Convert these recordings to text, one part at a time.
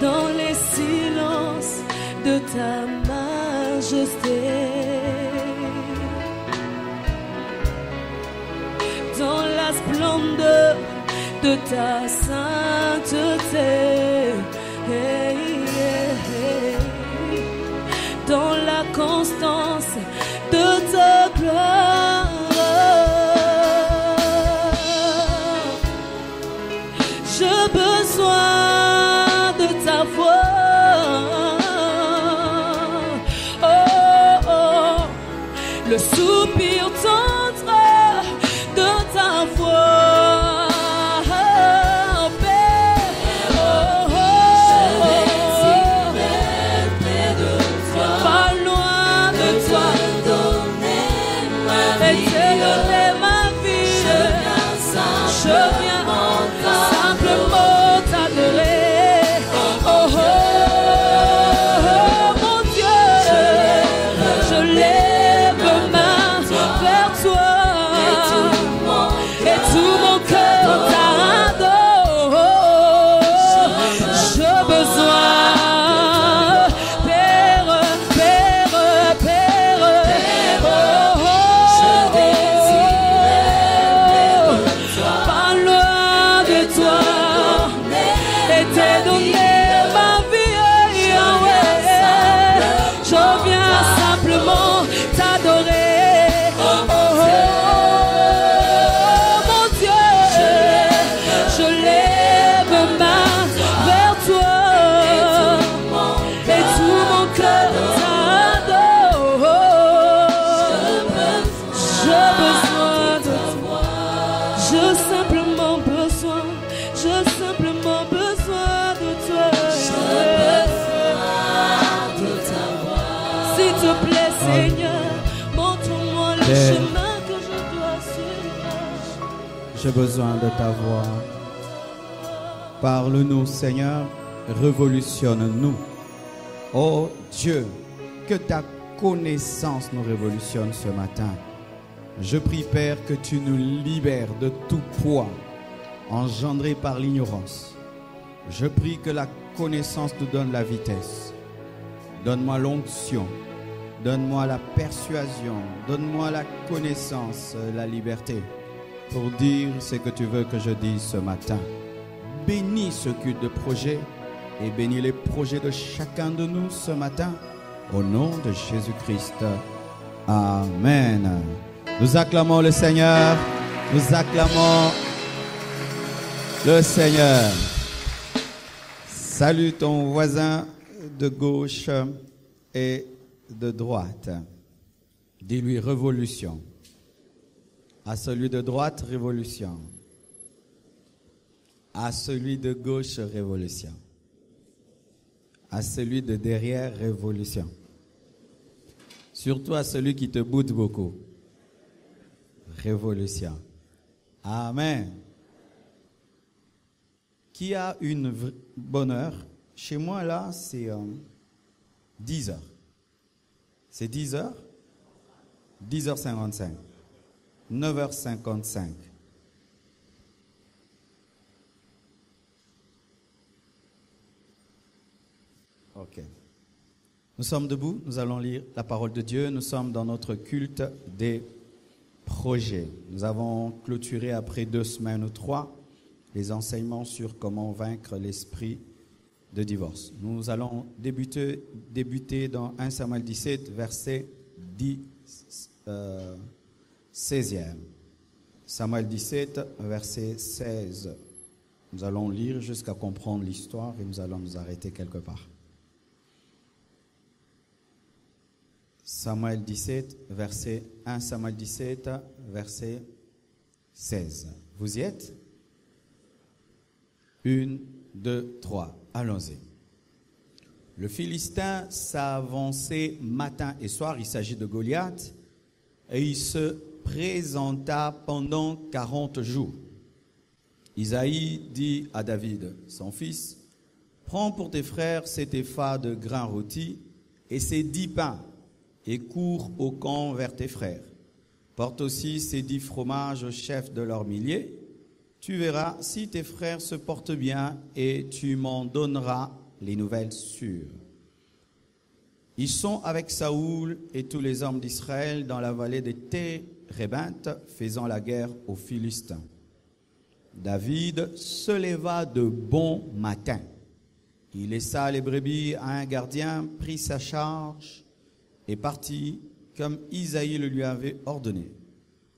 dans les silences de ta majesté, dans la splendeur de ta sainteté, dans la constance de ta gloire. J'ai besoin de ta voix, oh, oh, le soupir tendre de ta voix, oh, Père, oh, oh, pas loin de toi, et te donner ma vie, je viens simplement t'adorer, oh, oh, oh, mon Dieu, je lève ma main vers toi, et tout mon cœur t'adore. J'ai besoin, Père, Père, Père, oh, oh, pas loin de toi, et t'ai donné ma vie, Yahweh. Je viens simplement t'adorer, oh, oh, mon Dieu, je lève ma main vers toi, et tout mon cœur t'adore. J'ai besoin de toi, j'ai simplement besoin de toi. S'il te plaît, Seigneur, montre-moi le chemin que je dois suivre. J'ai besoin de ta voix. Parle-nous, Seigneur, révolutionne-nous. Oh Dieu, que ta connaissance nous révolutionne ce matin. Je prie, Père, que tu nous libères de tout poids engendré par l'ignorance. Je prie que la connaissance nous donne la vitesse. Donne-moi l'onction, donne-moi la persuasion, donne-moi la connaissance, la liberté pour dire ce que tu veux que je dise ce matin. Bénis ce culte de projet et bénis les projets de chacun de nous ce matin. Au nom de Jésus-Christ. Amen. Nous acclamons le Seigneur. Nous acclamons le Seigneur. Salue ton voisin de gauche et de droite. Dis-lui révolution. À celui de droite, révolution. À celui de gauche, révolution. À celui de derrière, révolution. Surtout à celui qui te boude beaucoup. Révolution. Amen. Qui a une bonne heure? Chez moi, là, c'est 10 heures. C'est 10 heures? 10h55. 9h55. Ok. Nous sommes debout, nous allons lire la parole de Dieu. Nous sommes dans notre culte des projets. Nous avons clôturé après 2 semaines ou 3 les enseignements sur comment vaincre l'esprit de divorce. Nous allons débuter dans 1 Samuel 17, verset 16e. Samuel 17, verset 16. Nous allons lire jusqu'à comprendre l'histoire et nous allons nous arrêter quelque part. Samuel 17, verset 1 Samuel 17, verset 16. Vous y êtes? 1, 2, 3. Allons-y. Le Philistin s'avançait matin et soir, il s'agit de Goliath, et il se présenta pendant 40 jours. Isaïe dit à David, son fils, « Prends pour tes frères cet épha de grains rôtis et ces 10 pains, et cours au camp vers tes frères. Porte aussi ces 10 fromages au chef de leurs milliers. Tu verras si tes frères se portent bien et tu m'en donneras les nouvelles sûres. » Ils sont avec Saoul et tous les hommes d'Israël dans la vallée des Térébintes, faisant la guerre aux Philistins. David se leva de bon matin. Il laissa les brebis à un gardien, prit sa charge et partit comme Isaïe le lui avait ordonné.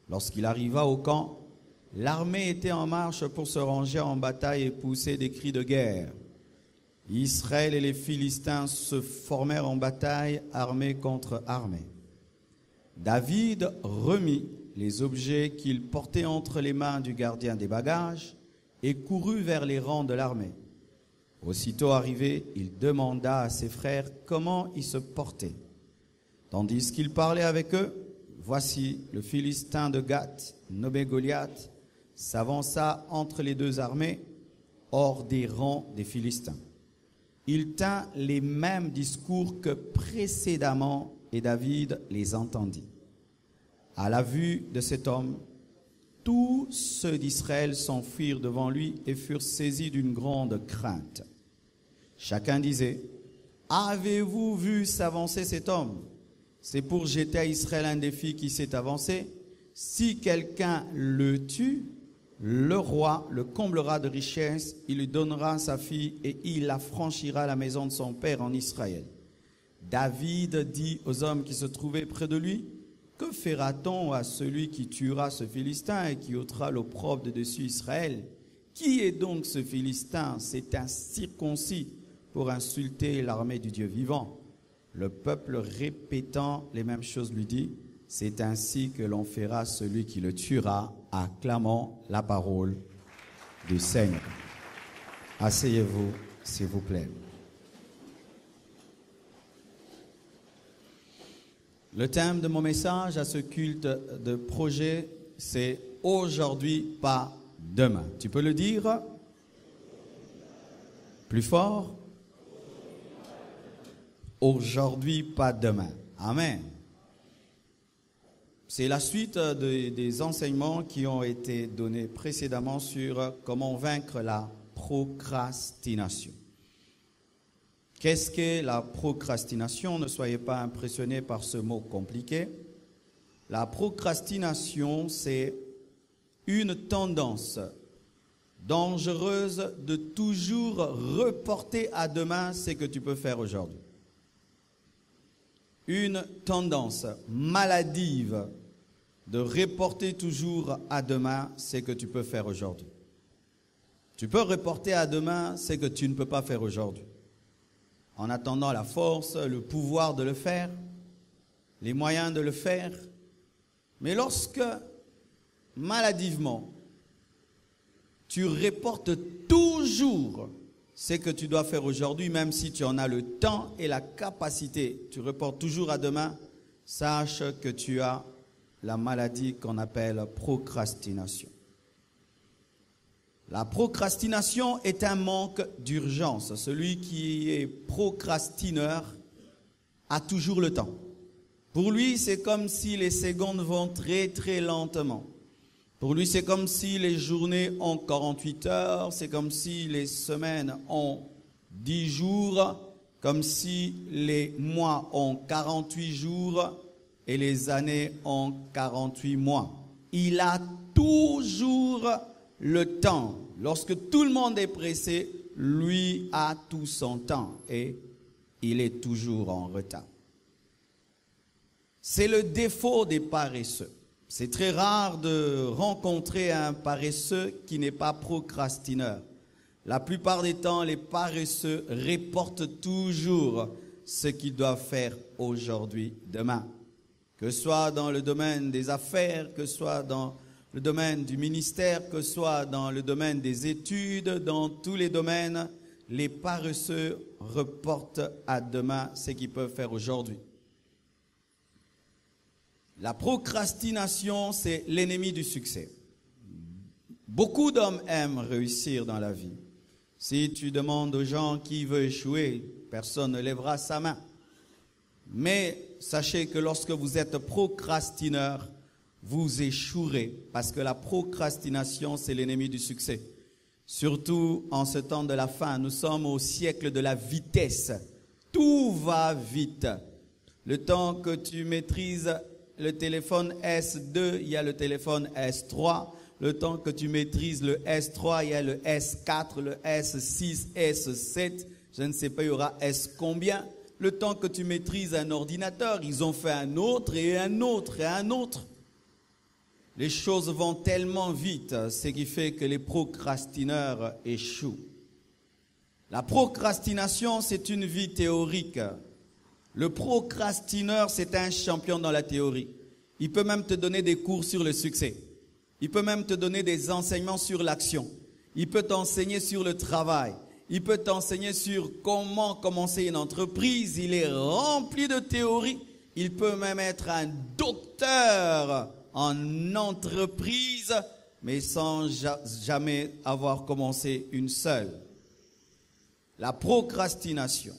Lorsqu'il arriva au camp, l'armée était en marche pour se ranger en bataille et pousser des cris de guerre. Israël et les Philistins se formèrent en bataille, armée contre armée. David remit les objets qu'il portait entre les mains du gardien des bagages et courut vers les rangs de l'armée. Aussitôt arrivé, il demanda à ses frères comment ils se portaient. Tandis qu'il parlait avec eux, voici le Philistin de Gath, nommé Goliath, s'avança entre les deux armées, hors des rangs des Philistins. Il tint les mêmes discours que précédemment et David les entendit. À la vue de cet homme, tous ceux d'Israël s'enfuirent devant lui et furent saisis d'une grande crainte. Chacun disait, « Avez-vous vu s'avancer cet homme? C'est pour jeter à Israël un défi qui s'est avancé. Si quelqu'un le tue, le roi le comblera de richesses, il lui donnera sa fille et il affranchira la maison de son père en Israël. » David dit aux hommes qui se trouvaient près de lui, « Que fera-t-on à celui qui tuera ce Philistin et qui ôtera l'opprobre de dessus Israël? Qui est donc ce Philistin? C'est un circoncis pour insulter l'armée du Dieu vivant. » Le peuple répétant les mêmes choses lui dit, « C'est ainsi que l'on fera celui qui le tuera. » Acclamons la parole du Seigneur. Asseyez-vous, s'il vous plaît. Le thème de mon message à ce culte de projet, c'est « Aujourd'hui, pas demain ». Tu peux le dire? Plus fort? Aujourd'hui, pas demain. Amen. C'est la suite des enseignements qui ont été donnés précédemment sur comment vaincre la procrastination. Qu'est-ce que la procrastination? Ne soyez pas impressionnés par ce mot compliqué. La procrastination, c'est une tendance dangereuse de toujours reporter à demain ce que tu peux faire aujourd'hui. Une tendance maladive de reporter toujours à demain ce que tu peux faire aujourd'hui. Tu peux reporter à demain ce que tu ne peux pas faire aujourd'hui. En attendant la force, le pouvoir de le faire, les moyens de le faire. Mais lorsque, maladivement, tu reportes toujours ce que tu dois faire aujourd'hui, même si tu en as le temps et la capacité, tu reportes toujours à demain, sache que tu as la maladie qu'on appelle procrastination. La procrastination est un manque d'urgence. Celui qui est procrastineur a toujours le temps. Pour lui, c'est comme si les secondes vont très très lentement. Pour lui, c'est comme si les journées ont 48 heures, c'est comme si les semaines ont 10 jours, comme si les mois ont 48 jours et les années ont 48 mois. Il a toujours le temps. Lorsque tout le monde est pressé, lui a tout son temps et il est toujours en retard. C'est le défaut des paresseux. C'est très rare de rencontrer un paresseux qui n'est pas procrastineur. La plupart des temps, les paresseux reportent toujours ce qu'ils doivent faire aujourd'hui, demain. Que ce soit dans le domaine des affaires, que ce soit dans le domaine du ministère, que ce soit dans le domaine des études, dans tous les domaines, les paresseux reportent à demain ce qu'ils peuvent faire aujourd'hui. La procrastination, c'est l'ennemi du succès. Beaucoup d'hommes aiment réussir dans la vie. Si tu demandes aux gens qui veut échouer, personne ne lèvera sa main. Mais sachez que lorsque vous êtes procrastineur, vous échouerez parce que la procrastination, c'est l'ennemi du succès. Surtout en ce temps de la fin, nous sommes au siècle de la vitesse. Tout va vite. Le temps que tu maîtrises le téléphone S2, il y a le téléphone S3. Le temps que tu maîtrises le S3, il y a le S4, le S6, S7. Je ne sais pas, il y aura S combien. Le temps que tu maîtrises un ordinateur, ils ont fait un autre et un autre et un autre. Les choses vont tellement vite, ce qui fait que les procrastineurs échouent. La procrastination, c'est une vie théorique. Le procrastineur, c'est un champion dans la théorie. Il peut même te donner des cours sur le succès. Il peut même te donner des enseignements sur l'action. Il peut t'enseigner sur le travail. Il peut t'enseigner sur comment commencer une entreprise. Il est rempli de théories. Il peut même être un docteur en entreprise, mais sans jamais avoir commencé une seule. La procrastination,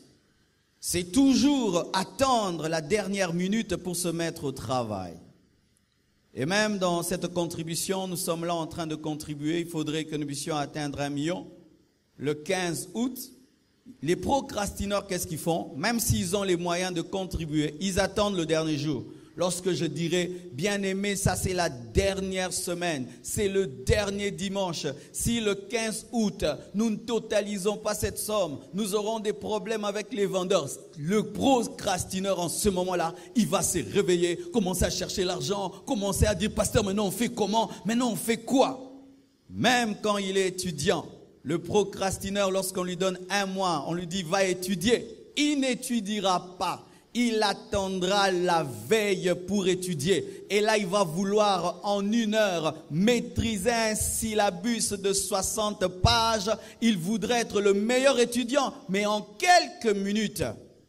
c'est toujours attendre la dernière minute pour se mettre au travail. Et même dans cette contribution, nous sommes là en train de contribuer. Il faudrait que nous puissions atteindre 1 million. Le 15 août, les procrastineurs, qu'est-ce qu'ils font? Même s'ils ont les moyens de contribuer, ils attendent le dernier jour. Lorsque je dirai, bien aimé, ça c'est la dernière semaine, c'est le dernier dimanche. Si le 15 août, nous ne totalisons pas cette somme, nous aurons des problèmes avec les vendeurs. Le procrastineur en ce moment-là, il va se réveiller, commencer à chercher l'argent, commencer à dire, pasteur, maintenant on fait comment? Maintenant on fait quoi? Même quand il est étudiant, le procrastineur, lorsqu'on lui donne 1 mois, on lui dit, va étudier, il n'étudiera pas. Il attendra la veille pour étudier. Et là, il va vouloir en 1 heure maîtriser un syllabus de 60 pages. Il voudrait être le meilleur étudiant. Mais en quelques minutes,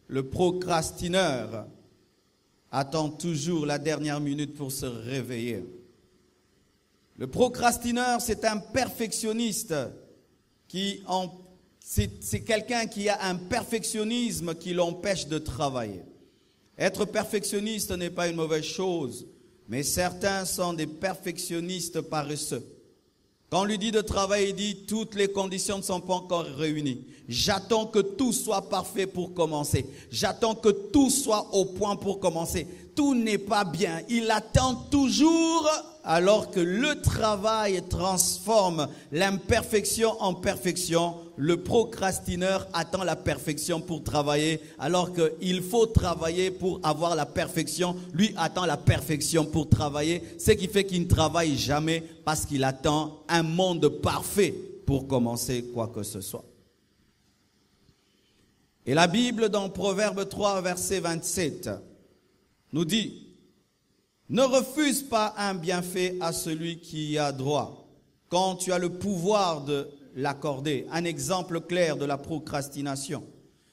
le procrastineur attend toujours la dernière minute pour se réveiller. Le procrastineur, c'est un perfectionniste c'est quelqu'un qui a un perfectionnisme qui l'empêche de travailler. Être perfectionniste n'est pas une mauvaise chose, mais certains sont des perfectionnistes paresseux. Quand on lui dit de travailler, il dit « toutes les conditions ne sont pas encore réunies. J'attends que tout soit parfait pour commencer. J'attends que tout soit au point pour commencer. Tout n'est pas bien. » Il attend toujours alors que le travail transforme l'imperfection en perfection. Le procrastineur attend la perfection pour travailler, alors qu'il faut travailler pour avoir la perfection. Lui attend la perfection pour travailler, ce qui fait qu'il ne travaille jamais parce qu'il attend un monde parfait pour commencer quoi que ce soit. Et la Bible, dans Proverbe 3, verset 27, nous dit « Ne refuse pas un bienfait à celui qui y a droit, quand tu as le pouvoir de l'accorder. » Un exemple clair de la procrastination.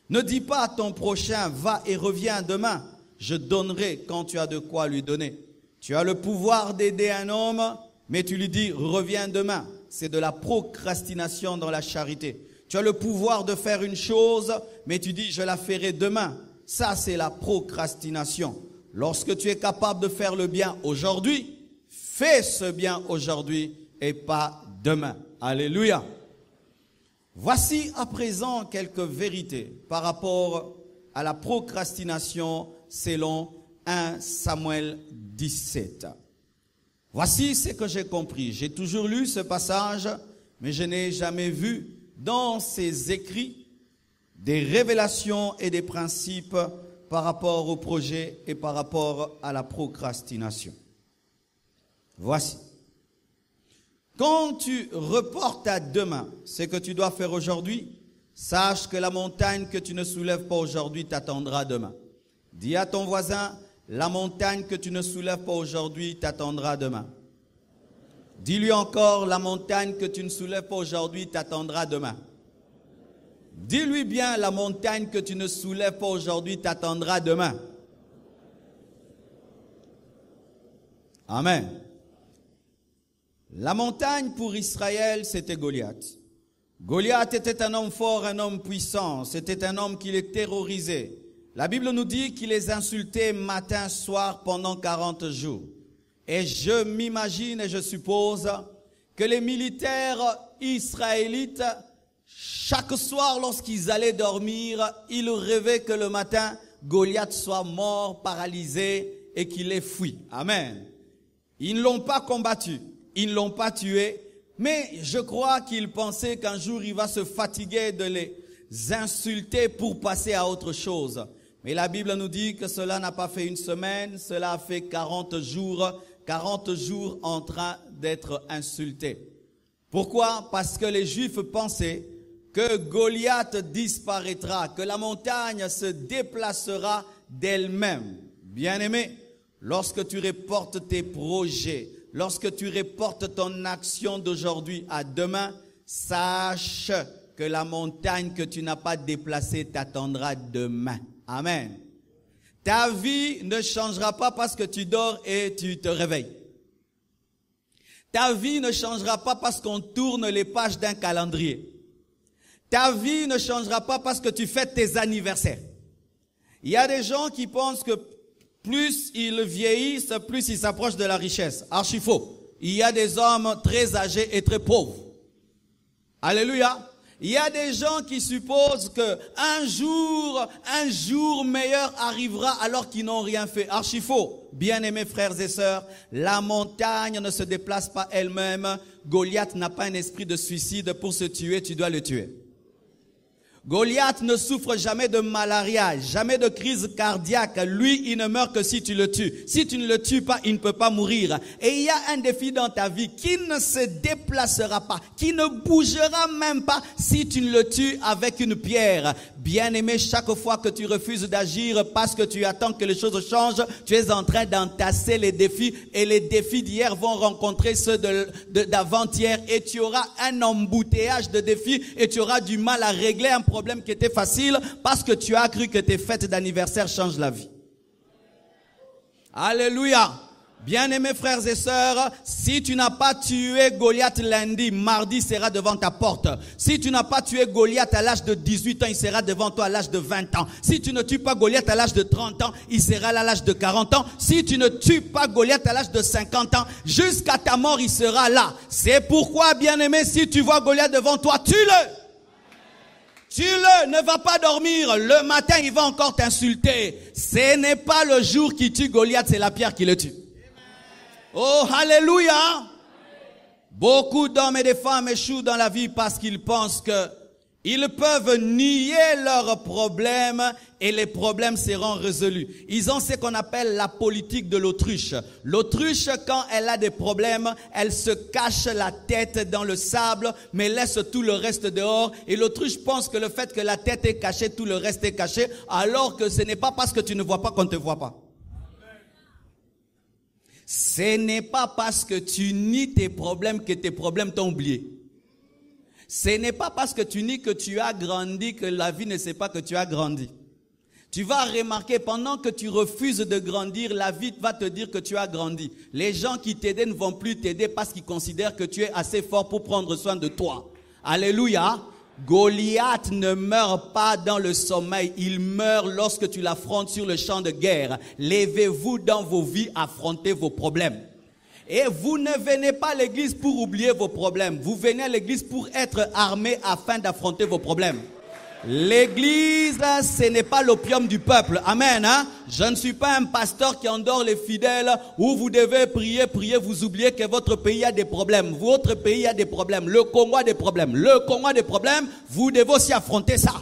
Ne dis pas à ton prochain, va et reviens demain. Je donnerai quand tu as de quoi lui donner. Tu as le pouvoir d'aider un homme, mais tu lui dis, reviens demain. C'est de la procrastination dans la charité. Tu as le pouvoir de faire une chose, mais tu dis, je la ferai demain. Ça, c'est la procrastination. Lorsque tu es capable de faire le bien aujourd'hui, fais ce bien aujourd'hui et pas demain. Alléluia. Voici à présent quelques vérités par rapport à la procrastination selon 1 Samuel 17. Voici ce que j'ai compris. J'ai toujours lu ce passage, mais je n'ai jamais vu dans ses écrits des révélations et des principes par rapport au projet et par rapport à la procrastination. Voici. Quand tu reportes à demain ce que tu dois faire aujourd'hui, sache que la montagne que tu ne soulèves pas aujourd'hui t'attendra demain. Dis à ton voisin, la montagne que tu ne soulèves pas aujourd'hui t'attendra demain. Dis-lui encore, la montagne que tu ne soulèves pas aujourd'hui t'attendra demain. Dis-lui bien, la montagne que tu ne soulèves pas aujourd'hui t'attendra demain. Amen. La montagne pour Israël, c'était Goliath. Goliath était un homme fort, un homme puissant. C'était un homme qui les terrorisait. La Bible nous dit qu'il les insultait matin, soir pendant 40 jours. Et je m'imagine et je suppose que les militaires israélites, chaque soir lorsqu'ils allaient dormir, ils rêvaient que le matin, Goliath soit mort, paralysé et qu'il les fuit. Amen. Ils ne l'ont pas combattu, ils ne l'ont pas tué, mais je crois qu'ils pensaient qu'un jour il va se fatiguer de les insulter pour passer à autre chose. Mais la Bible nous dit que cela n'a pas fait une semaine, cela a fait 40 jours en train d'être insultés. Pourquoi? Parce que les Juifs pensaient que Goliath disparaîtra, que la montagne se déplacera d'elle-même. Bien-aimé, lorsque tu reportes tes projets, lorsque tu reportes ton action d'aujourd'hui à demain, sache que la montagne que tu n'as pas déplacée t'attendra demain. Amen. Ta vie ne changera pas parce que tu dors et tu te réveilles. Ta vie ne changera pas parce qu'on tourne les pages d'un calendrier. Ta vie ne changera pas parce que tu fêtes tes anniversaires. Il y a des gens qui pensent que plus ils vieillissent, plus ils s'approchent de la richesse. Archi faux. Il y a des hommes très âgés et très pauvres. Alléluia. Il y a des gens qui supposent que un jour meilleur arrivera alors qu'ils n'ont rien fait. Archi faux. Bien-aimés frères et sœurs, la montagne ne se déplace pas elle-même. Goliath n'a pas un esprit de suicide. Pour se tuer, tu dois le tuer. Goliath ne souffre jamais de malaria, jamais de crise cardiaque. Lui, il ne meurt que si tu le tues. Si tu ne le tues pas, il ne peut pas mourir. Et il y a un défi dans ta vie qui ne se déplacera pas, qui ne bougera même pas si tu ne le tues avec une pierre. Bien-aimé, chaque fois que tu refuses d'agir parce que tu attends que les choses changent, tu es en train d'entasser les défis et les défis d'hier vont rencontrer ceux d'avant-hier et tu auras un embouteillage de défis et tu auras du mal à régler un problème qui était facile parce que tu as cru que tes fêtes d'anniversaire changent la vie. Alléluia. Bien-aimés frères et sœurs, si tu n'as pas tué Goliath lundi, mardi sera devant ta porte. Si tu n'as pas tué Goliath à l'âge de 18 ans, il sera devant toi à l'âge de 20 ans. Si tu ne tues pas Goliath à l'âge de 30 ans, il sera là à l'âge de 40 ans. Si tu ne tues pas Goliath à l'âge de 50 ans, jusqu'à ta mort, il sera là. C'est pourquoi, bien-aimé, si tu vois Goliath devant toi, tue-le. Tue-le, ne va pas dormir. Le matin, il va encore t'insulter. Ce n'est pas le jour qui tue Goliath, c'est la pierre qui le tue. Oh, alléluia! Beaucoup d'hommes et de femmes échouent dans la vie parce qu'ils pensent que ils peuvent nier leurs problèmes et les problèmes seront résolus. Ils ont ce qu'on appelle la politique de l'autruche. L'autruche, quand elle a des problèmes, elle se cache la tête dans le sable, mais laisse tout le reste dehors. Et l'autruche pense que le fait que la tête est cachée, tout le reste est caché, alors que ce n'est pas parce que tu ne vois pas qu'on ne te voit pas. Ce n'est pas parce que tu nies tes problèmes que tes problèmes t'ont oublié. Ce n'est pas parce que tu nies que tu as grandi que la vie ne sait pas que tu as grandi. Tu vas remarquer, pendant que tu refuses de grandir, la vie va te dire que tu as grandi. Les gens qui t'aidaient ne vont plus t'aider parce qu'ils considèrent que tu es assez fort pour prendre soin de toi. Alléluia. Goliath ne meurt pas dans le sommeil, il meurt lorsque tu l'affrontes sur le champ de guerre. Levez-vous dans vos vies, affrontez vos problèmes. Et vous ne venez pas à l'église pour oublier vos problèmes. Vous venez à l'église pour être armé afin d'affronter vos problèmes. L'église, ce n'est pas l'opium du peuple. Amen. Hein? Je ne suis pas un pasteur qui endort les fidèles où vous devez prier, vous oubliez que votre pays a des problèmes. Votre pays a des problèmes. Le Congo a des problèmes. Le Congo a des problèmes. Vous devez aussi affronter ça.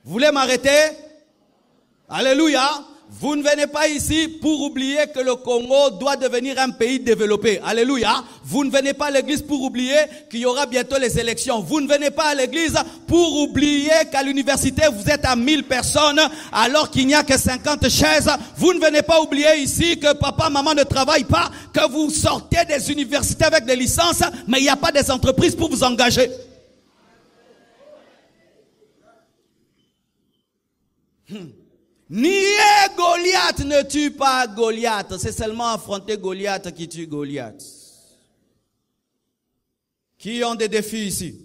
Vous voulez m'arrêter? Alléluia. Vous ne venez pas ici pour oublier que le Congo doit devenir un pays développé. Alléluia. Vous ne venez pas à l'église pour oublier qu'il y aura bientôt les élections. Vous ne venez pas à l'église pour oublier qu'à l'université vous êtes à 1000 personnes alors qu'il n'y a que 50 chaises. Vous ne venez pas oublier ici que papa, maman ne travaillent pas, que vous sortez des universités avec des licences, mais il n'y a pas des entreprises pour vous engager. Nier Goliath ne tue pas Goliath. C'est seulement affronter Goliath qui tue Goliath. Qui ont des défis ici?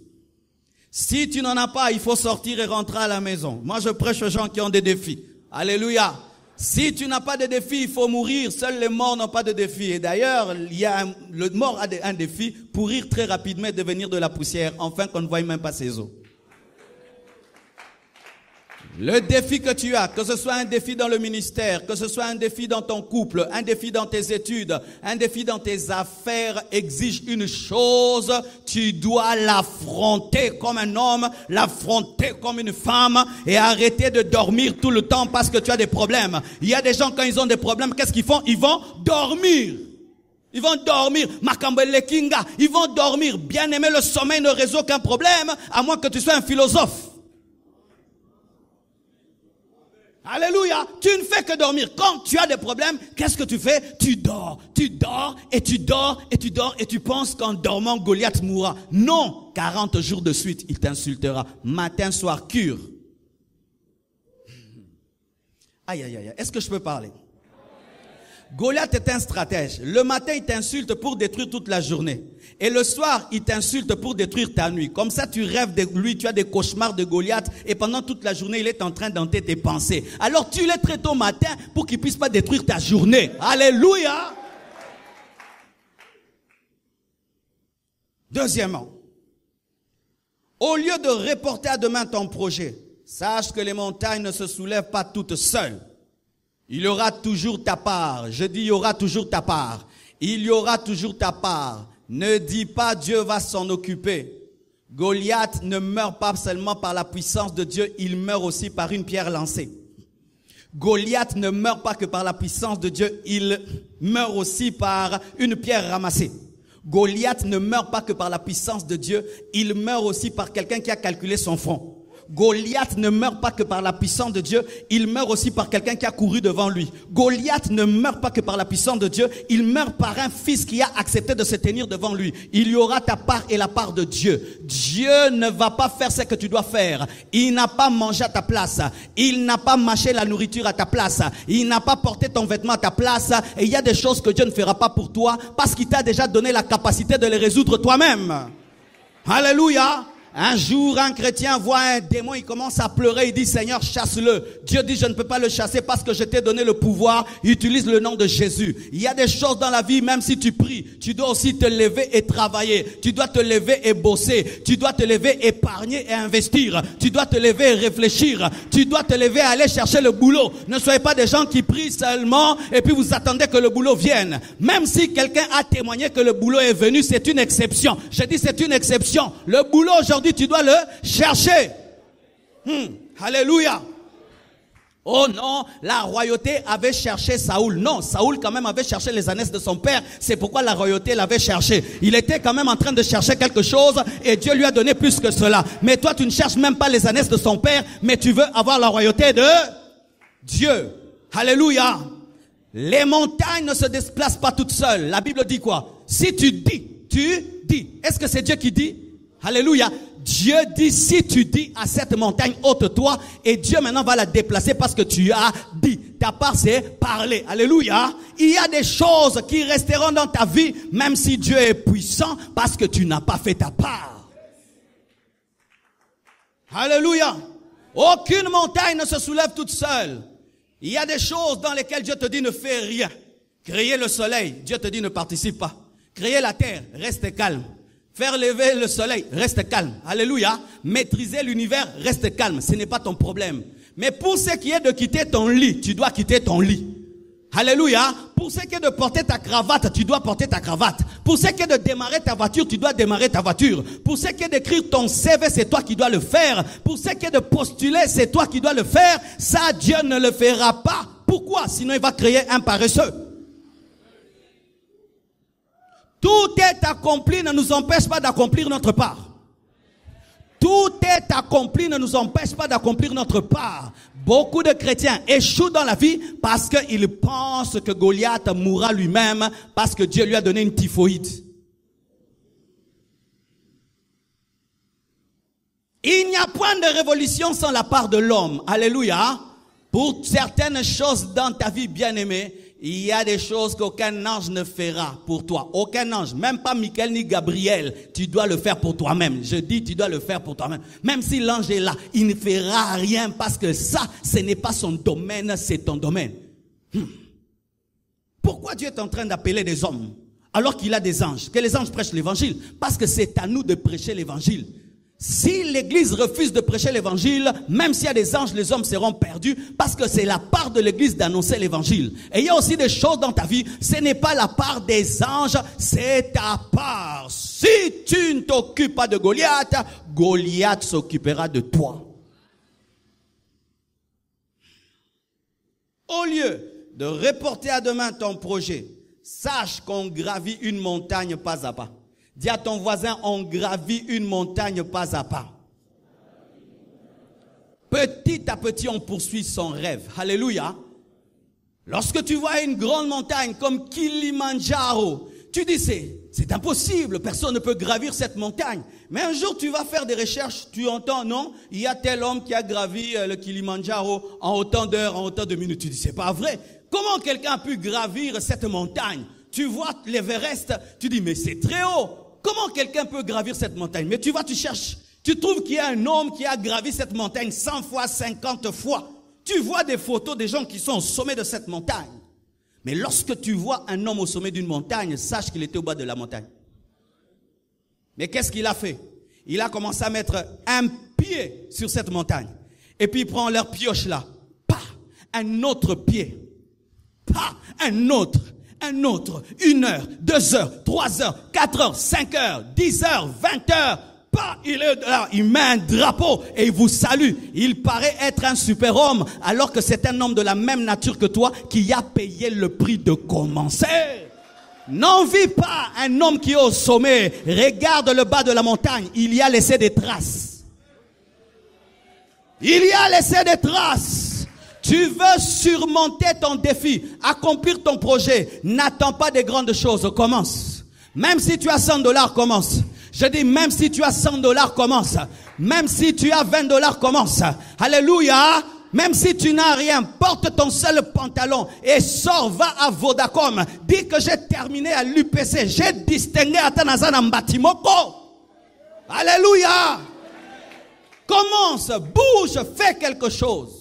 Si tu n'en as pas, il faut sortir et rentrer à la maison. Moi, je prêche aux gens qui ont des défis. Alléluia. Si tu n'as pas de défi, il faut mourir. Seuls les morts n'ont pas de défi. Et d'ailleurs, le mort a un défi, pourrir très rapidement et devenir de la poussière, enfin qu'on ne voie même pas ses os. Le défi que tu as, que ce soit un défi dans le ministère, que ce soit un défi dans ton couple, un défi dans tes études, un défi dans tes affaires, exige une chose, tu dois l'affronter comme un homme, l'affronter comme une femme et arrêter de dormir tout le temps parce que tu as des problèmes. Il y a des gens quand ils ont des problèmes, qu'est-ce qu'ils font? Ils vont dormir. Ils vont dormir. Makambele Kinga, ils vont dormir. Bien aimé, le sommeil ne résout aucun problème, à moins que tu sois un philosophe. Alléluia, tu ne fais que dormir. Quand tu as des problèmes, qu'est-ce que tu fais? Tu dors et tu dors et tu dors et tu penses qu'en dormant, Goliath mourra. Non, 40 jours de suite, il t'insultera. Matin, soir, cure. Aïe, aïe, aïe, est-ce que je peux parler? Goliath est un stratège. Le matin, il t'insulte pour détruire toute la journée. Et le soir, il t'insulte pour détruire ta nuit. Comme ça, tu rêves de lui, tu as des cauchemars de Goliath. Et pendant toute la journée, il est en train d'hanter tes pensées. Alors, tu l'es très tôt matin pour qu'il puisse pas détruire ta journée. Alléluia! Deuxièmement, au lieu de reporter à demain ton projet, sache que les montagnes ne se soulèvent pas toutes seules. Il y aura toujours ta part. Je dis, il y aura toujours ta part. Il y aura toujours ta part. Ne dis pas Dieu va s'en occuper. Goliath ne meurt pas seulement par la puissance de Dieu, il meurt aussi par une pierre lancée. Goliath ne meurt pas que par la puissance de Dieu, il meurt aussi par une pierre ramassée. Goliath ne meurt pas que par la puissance de Dieu, il meurt aussi par quelqu'un qui a calculé son front. Goliath ne meurt pas que par la puissance de Dieu, il meurt aussi par quelqu'un qui a couru devant lui. Goliath ne meurt pas que par la puissance de Dieu, il meurt par un fils qui a accepté de se tenir devant lui. Il y aura ta part et la part de Dieu. Dieu ne va pas faire ce que tu dois faire. Il n'a pas mangé à ta place. Il n'a pas mâché la nourriture à ta place. Il n'a pas porté ton vêtement à ta place. Et il y a des choses que Dieu ne fera pas pour toi parce qu'il t'a déjà donné la capacité de les résoudre toi-même. Alléluia. Un jour, un chrétien voit un démon, il commence à pleurer, il dit, Seigneur, chasse-le. Dieu dit, je ne peux pas le chasser parce que je t'ai donné le pouvoir. Il utilise le nom de Jésus. Il y a des choses dans la vie, même si tu pries, tu dois aussi te lever et travailler. Tu dois te lever et bosser. Tu dois te lever, épargner et investir. Tu dois te lever et réfléchir. Tu dois te lever et aller chercher le boulot. Ne soyez pas des gens qui prient seulement et puis vous attendez que le boulot vienne. Même si quelqu'un a témoigné que le boulot est venu, c'est une exception. Je dis c'est une exception. Le boulot aujourd'hui, tu dois le chercher. Alléluia. Oh non, la royauté avait cherché Saoul. Non, Saoul quand même avait cherché les ânesses de son père. C'est pourquoi la royauté l'avait cherché. Il était quand même en train de chercher quelque chose et Dieu lui a donné plus que cela. Mais toi, tu ne cherches même pas les ânesses de son père, mais tu veux avoir la royauté de Dieu. Alléluia. Les montagnes ne se déplacent pas toutes seules. La Bible dit quoi? Si tu dis, tu dis. Est-ce que c'est Dieu qui dit? Alléluia. Dieu dit, si tu dis à cette montagne, ôte-toi, et Dieu maintenant va la déplacer parce que tu as dit. Ta part, c'est parler. Alléluia. Il y a des choses qui resteront dans ta vie, même si Dieu est puissant, parce que tu n'as pas fait ta part. Alléluia. Aucune montagne ne se soulève toute seule. Il y a des choses dans lesquelles Dieu te dit ne fais rien. Créer le soleil, Dieu te dit ne participe pas. Créer la terre, reste calme. Faire lever le soleil, reste calme. Alléluia. Maîtriser l'univers, reste calme. Ce n'est pas ton problème. Mais pour ce qui est de quitter ton lit, tu dois quitter ton lit. Alléluia. Pour ce qui est de porter ta cravate, tu dois porter ta cravate. Pour ce qui est de démarrer ta voiture, tu dois démarrer ta voiture. Pour ce qui est d'écrire ton CV, c'est toi qui dois le faire. Pour ce qui est de postuler, c'est toi qui dois le faire. Ça, Dieu ne le fera pas. Pourquoi? Sinon, il va créer un paresseux. Tout est accompli, ne nous empêche pas d'accomplir notre part. Tout est accompli, ne nous empêche pas d'accomplir notre part. Beaucoup de chrétiens échouent dans la vie parce qu'ils pensent que Goliath mourra lui-même parce que Dieu lui a donné une typhoïde. Il n'y a point de révolution sans la part de l'homme. Alléluia. Pour certaines choses dans ta vie, bien-aimée, il y a des choses qu'aucun ange ne fera pour toi. Aucun ange, même pas Michael ni Gabriel. Tu dois le faire pour toi-même. Je dis, tu dois le faire pour toi-même. Même si l'ange est là, il ne fera rien parce que ça, ce n'est pas son domaine, c'est ton domaine. Pourquoi Dieu est en train d'appeler des hommes alors qu'il a des anges? Que les anges prêchent l'évangile. Parce que c'est à nous de prêcher l'évangile. Si l'église refuse de prêcher l'évangile, même s'il y a des anges, les hommes seront perdus parce que c'est la part de l'église d'annoncer l'évangile. Et il y a aussi des choses dans ta vie, ce n'est pas la part des anges, c'est ta part. Si tu ne t'occupes pas de Goliath, Goliath s'occupera de toi. Au lieu de reporter à demain ton projet, sache qu'on gravit une montagne pas à pas. Dis à ton voisin, on gravit une montagne pas à pas. Petit à petit, on poursuit son rêve. Alléluia. Lorsque tu vois une grande montagne comme Kilimandjaro, tu dis c'est impossible, personne ne peut gravir cette montagne. Mais un jour, tu vas faire des recherches, tu entends, non, il y a tel homme qui a gravi le Kilimandjaro en autant d'heures, en autant de minutes. Tu dis, c'est pas vrai. Comment quelqu'un a pu gravir cette montagne? Tu vois l'Everest, tu dis, mais c'est très haut. Comment quelqu'un peut gravir cette montagne? Mais tu vas, tu cherches, tu trouves qu'il y a un homme qui a gravi cette montagne 100 fois, 50 fois. Tu vois des photos des gens qui sont au sommet de cette montagne. Mais lorsque tu vois un homme au sommet d'une montagne, sache qu'il était au bas de la montagne. Mais qu'est-ce qu'il a fait? Il a commencé à mettre un pied sur cette montagne. Et puis il prend leur pioche là. Pas un autre pied. Pas un autre. 1 heure, 2 heures, 3 heures, 4 heures, 5 heures, 10 heures, 20 heures. Pas, il est là, il met un drapeau et il vous salue. Il paraît être un super-homme alors que c'est un homme de la même nature que toi qui a payé le prix de commencer. N'envie pas un homme qui est au sommet. Regarde le bas de la montagne. Il y a laissé des traces. Il y a laissé des traces. Tu veux surmonter ton défi, accomplir ton projet. N'attends pas des grandes choses. Commence. Même si tu as $100, commence. Je dis, même si tu as $100, commence. Même si tu as $20, commence. Alléluia. Même si tu n'as rien, porte ton seul pantalon et sors, va à Vodacom. Dis que j'ai terminé à l'UPC. J'ai distingué à Tanazana Mbatimoko. Alléluia. Commence, bouge, fais quelque chose.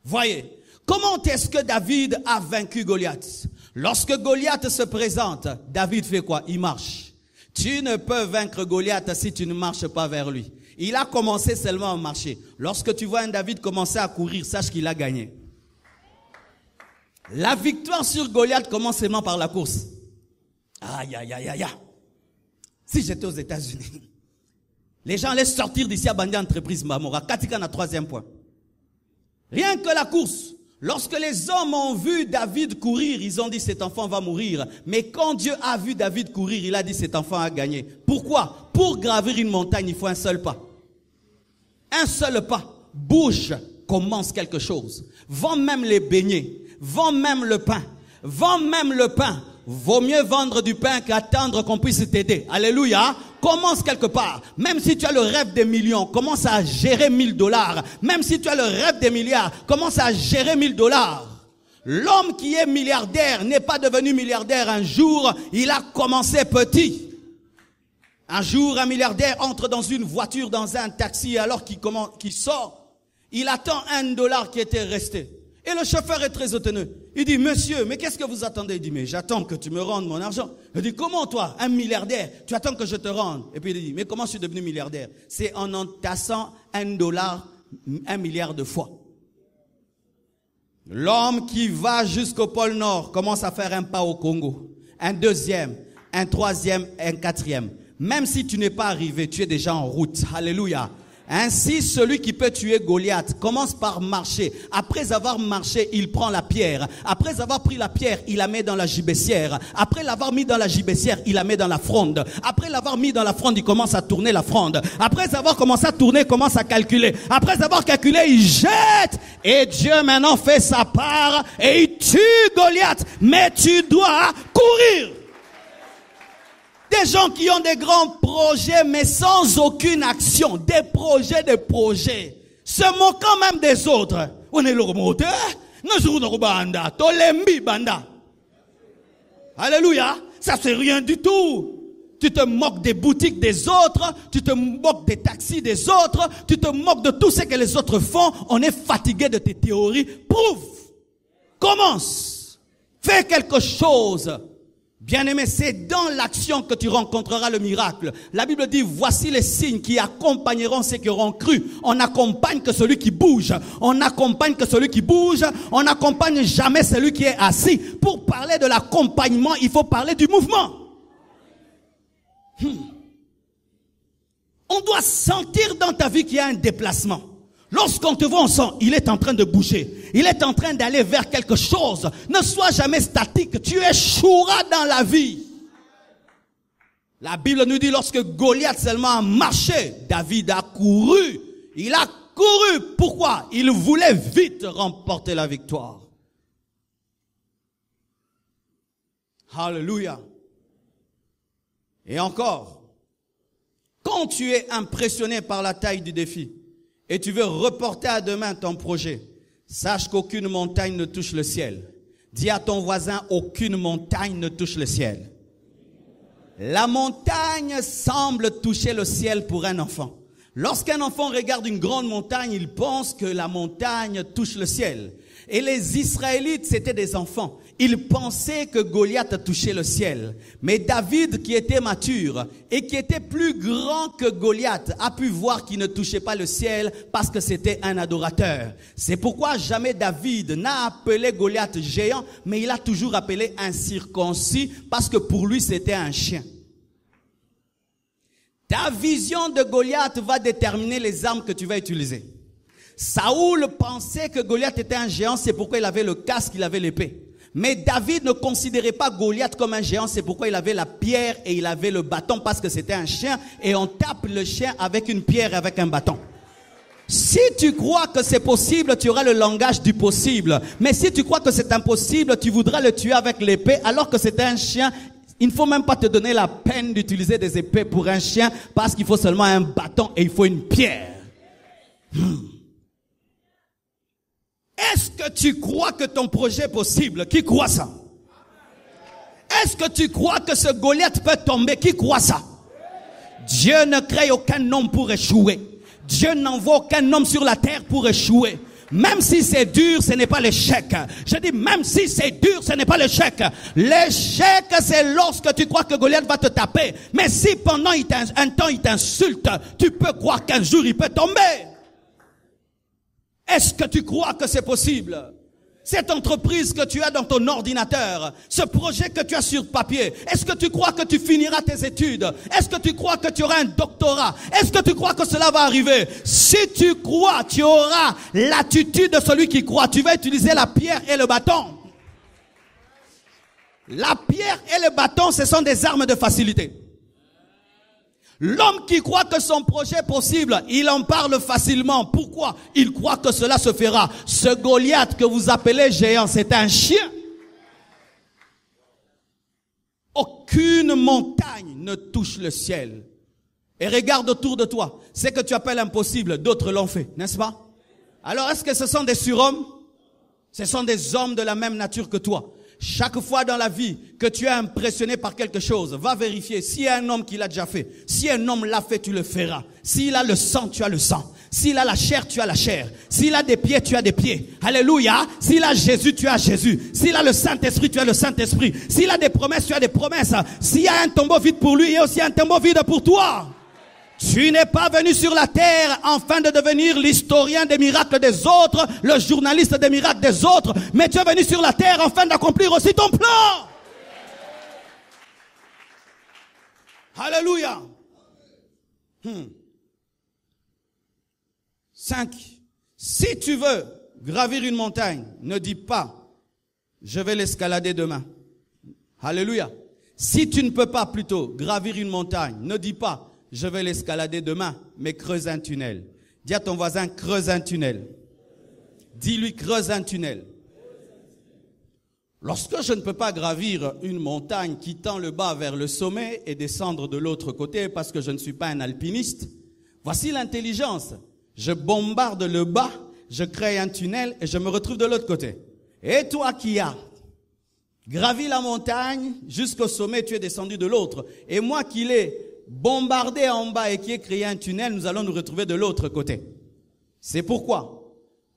Voyez, comment est-ce que David a vaincu Goliath? Lorsque Goliath se présente, David fait quoi? Il marche. Tu ne peux vaincre Goliath si tu ne marches pas vers lui. Il a commencé seulement à marcher. Lorsque tu vois un David commencer à courir, sache qu'il a gagné. La victoire sur Goliath commence seulement par la course. Aïe, aïe, aïe, aïe. Si j'étais aux États-Unis, les gens allaient sortir d'ici à Bandi Entreprise Mamora. Katika na 3e point. Rien que la course. Lorsque les hommes ont vu David courir, ils ont dit cet enfant va mourir. Mais quand Dieu a vu David courir, il a dit cet enfant a gagné. Pourquoi? Pour gravir une montagne, il faut un seul pas. Un seul pas. Bouge, commence quelque chose. Vends même les beignets. Vends même le pain. Vends même le pain. Vaut mieux vendre du pain qu'attendre qu'on puisse t'aider. Alléluia. Commence quelque part. Même si tu as le rêve des millions, commence à gérer $1000. Même si tu as le rêve des milliards, commence à gérer $1000. L'homme qui est milliardaire n'est pas devenu milliardaire un jour. Il a commencé petit. Un jour, un milliardaire entre dans une voiture, dans un taxi, alors qu'il sort. Il attend $1 qui était resté. Et le chauffeur est très étonné. Il dit, monsieur, mais qu'est-ce que vous attendez? Il dit, mais j'attends que tu me rendes mon argent. Il dit, comment toi, un milliardaire, tu attends que je te rende? Et puis il dit, mais comment je suis devenu milliardaire? C'est en entassant $1 1 milliard de fois. L'homme qui va jusqu'au pôle Nord commence à faire un pas au Congo. Un deuxième, un troisième, un quatrième. Même si tu n'es pas arrivé, tu es déjà en route. Alléluia. Ainsi, celui qui peut tuer Goliath commence par marcher. Après avoir marché, il prend la pierre. Après avoir pris la pierre, il la met dans la gibecière. Après l'avoir mis dans la gibecière, il la met dans la fronde. Après l'avoir mis dans la fronde, il commence à tourner la fronde. Après avoir commencé à tourner, il commence à calculer. Après avoir calculé, il jette. Et Dieu maintenant fait sa part et il tue Goliath. Mais tu dois courir. Des gens qui ont des grands projets mais sans aucune action. Des projets. Se moquant même des autres. On est le remonté. Alléluia. Ça c'est rien du tout. Tu te moques des boutiques des autres. Tu te moques des taxis des autres. Tu te moques de tout ce que les autres font. On est fatigué de tes théories. Prouve. Commence. Fais quelque chose. Bien-aimé, c'est dans l'action que tu rencontreras le miracle. La Bible dit, voici les signes qui accompagneront ceux qui auront cru. On n'accompagne que celui qui bouge. On n'accompagne que celui qui bouge. On n'accompagne jamais celui qui est assis. Pour parler de l'accompagnement, il faut parler du mouvement. On doit sentir dans ta vie qu'il y a un déplacement. Lorsqu'on te voit, on sent, il est en train de bouger. Il est en train d'aller vers quelque chose. Ne sois jamais statique. Tu échoueras dans la vie. La Bible nous dit, lorsque Goliath seulement a marché, David a couru. Il a couru. Pourquoi? Il voulait vite remporter la victoire. Alléluia. Et encore, quand tu es impressionné par la taille du défi, et tu veux reporter à demain ton projet, sache qu'aucune montagne ne touche le ciel. Dis à ton voisin, aucune montagne ne touche le ciel. La montagne semble toucher le ciel pour un enfant. Lorsqu'un enfant regarde une grande montagne, il pense que la montagne touche le ciel. Et les Israélites, c'était des enfants. Ils pensaient que Goliath touchait le ciel. Mais David, qui était mature et qui était plus grand que Goliath, a pu voir qu'il ne touchait pas le ciel parce que c'était un adorateur. C'est pourquoi jamais David n'a appelé Goliath géant, mais il a toujours appelé incirconcis parce que pour lui c'était un chien. Ta vision de Goliath va déterminer les armes que tu vas utiliser. Saoul pensait que Goliath était un géant, c'est pourquoi il avait le casque, il avait l'épée. Mais David ne considérait pas Goliath comme un géant, c'est pourquoi il avait la pierre et il avait le bâton parce que c'était un chien et on tape le chien avec une pierre et avec un bâton. Si tu crois que c'est possible, tu auras le langage du possible. Mais si tu crois que c'est impossible, tu voudras le tuer avec l'épée alors que c'est un chien. Il ne faut même pas te donner la peine d'utiliser des épées pour un chien parce qu'il faut seulement un bâton et il faut une pierre. Est-ce que tu crois que ton projet est possible? Qui croit ça? Est-ce que tu crois que ce Goliath peut tomber? Qui croit ça? Dieu ne crée aucun homme pour échouer. Dieu n'envoie aucun homme sur la terre pour échouer. Même si c'est dur, ce n'est pas l'échec. Je dis même si c'est dur, ce n'est pas l'échec. L'échec, c'est lorsque tu crois que Goliath va te taper. Mais si pendant un temps il t'insulte, tu peux croire qu'un jour il peut tomber. Est-ce que tu crois que c'est possible? Cette entreprise que tu as dans ton ordinateur, ce projet que tu as sur papier, est-ce que tu crois que tu finiras tes études? Est-ce que tu crois que tu auras un doctorat? Est-ce que tu crois que cela va arriver? Si tu crois, tu auras l'attitude de celui qui croit. Tu vas utiliser la pierre et le bâton. La pierre et le bâton, ce sont des armes de facilité. L'homme qui croit que son projet est possible, il en parle facilement. Pourquoi? Il croit que cela se fera. Ce Goliath que vous appelez géant, c'est un chien. Aucune montagne ne touche le ciel. Et regarde autour de toi. Ce que tu appelles impossible, d'autres l'ont fait, n'est-ce pas? Alors est-ce que ce sont des surhommes? Ce sont des hommes de la même nature que toi. Chaque fois dans la vie que tu es impressionné par quelque chose, va vérifier s'il y a un homme qui l'a déjà fait. Si un homme l'a fait, tu le feras. S'il a le sang, tu as le sang. S'il a la chair, tu as la chair. S'il a des pieds, tu as des pieds. Alléluia. S'il a Jésus, tu as Jésus. S'il a le Saint-Esprit, tu as le Saint-Esprit. S'il a des promesses, tu as des promesses. S'il y a un tombeau vide pour lui, il y a aussi un tombeau vide pour toi. Tu n'es pas venu sur la terre afin de devenir l'historien des miracles des autres, le journaliste des miracles des autres, mais tu es venu sur la terre afin d'accomplir aussi ton plan. Alléluia. 5. Si tu veux gravir une montagne, ne dis pas, je vais l'escalader demain. Alléluia. Si tu ne peux pas plutôt gravir une montagne, ne dis pas, je vais l'escalader demain, mais creuse un tunnel. Dis à ton voisin, creuse un tunnel. Dis-lui, creuse un tunnel. Lorsque je ne peux pas gravir une montagne quittant le bas vers le sommet et descendre de l'autre côté parce que je ne suis pas un alpiniste, voici l'intelligence. Je bombarde le bas, je crée un tunnel et je me retrouve de l'autre côté. Et toi qui as gravi la montagne jusqu'au sommet, tu es descendu de l'autre. Et moi qui l'ai bombardé en bas et qui ai créé un tunnel, nous allons nous retrouver de l'autre côté. C'est pourquoi,